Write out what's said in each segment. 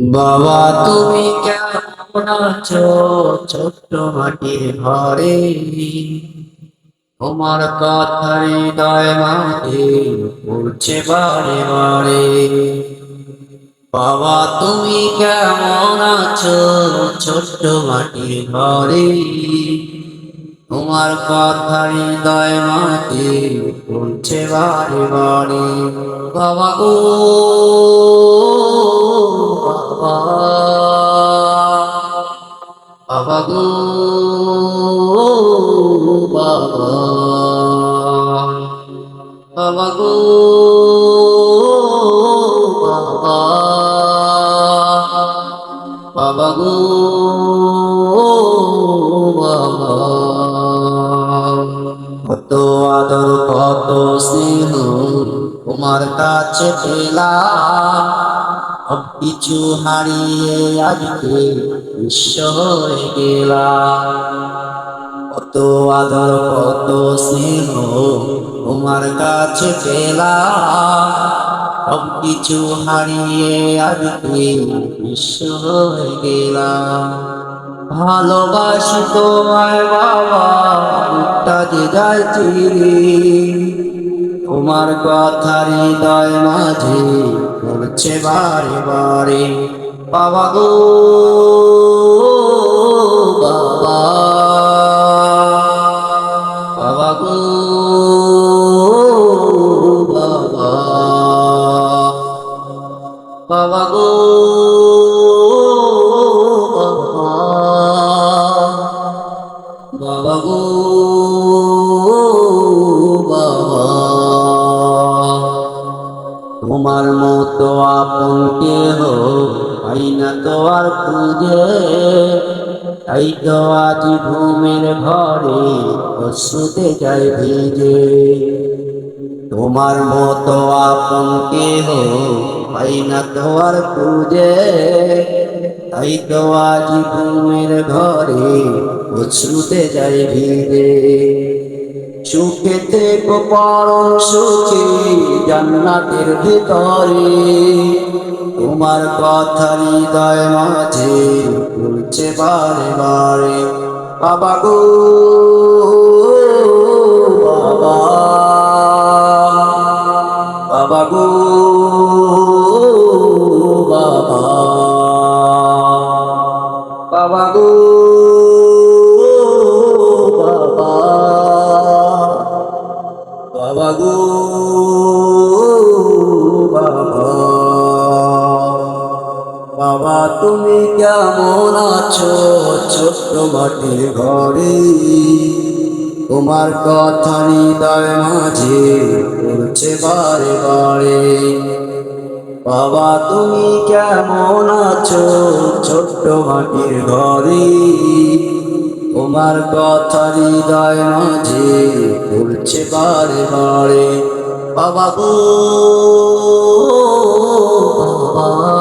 বাবা তুমি কেমন আছো ছোট্ট মাটির ঘরে? তোমার কথা হৃদয় মাঝে পড়ছে বারে বারে। বাবা তুমি কেমন আছো ছোট্ট মাটির ঘরে? তোমার কথা হৃদয় মাঝে পড়ছে বারে বারে। বাবা গো বাবা, বাবা গো বাবা, বাবা গো বাবা, বাবা গো বাবা। কত আদর কত স্নেহ তোমার কাছে পেলাম, সব কিছু হারিয়ে আজকে নিঃস্ব হয়ে গেলাম। কত আদর কত স্নেহ তোমার কাছে পেলাম, সব কিছু হারিয়ে আজকে নিঃস্ব হয়ে গেলাম। ভালোবাসি তোমায় বাবা, বুকটা যে যায় চিরে, তোমার কথা হৃদয় মাঝে পড়ছে বারে বারে। বাবা গো বাবা, বাবা গো বাবা, বাবা গো বাবা, বাবা গো বাবা। তোমার মতো আপন কেহ পাই না তো আর খুঁজে, তাই তো আজ ঘুমের ঘরে অশ্রুতে যাই ভিজে। তোমার মতো আপন কেহ পাই না তো আর খুঁজে, তাই তো আজ ঘুমের ঘরে অশ্রুতে যাই ভিজে। সুখেতে পরম সুখী জান্নাতের ভিতরে, তোমার কথা হৃদয় মাঝে পড়ছে বারে বারে। বাবা গো বাবা, বাবা গো বাবা, বাবা গো বাবা, বাবা গো বাবা। বাবা তুমি কেমন আছো ছোট্ট মাটির ঘরে? তোমার কথা হৃদয় মাঝে পড়ছে বারে বারে। বাবা তুমি কেমন আছো ছোট্ট মাটির ঘরে? তোমার কথা হৃদয় মাঝে পড়ছে বারে বারে। বাবা গো বাবা,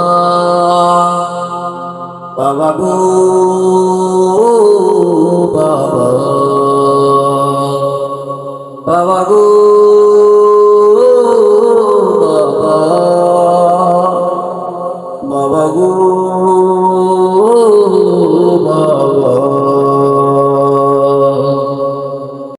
বাবা গো বাবা, বাবা গো বাবা, বাবা গো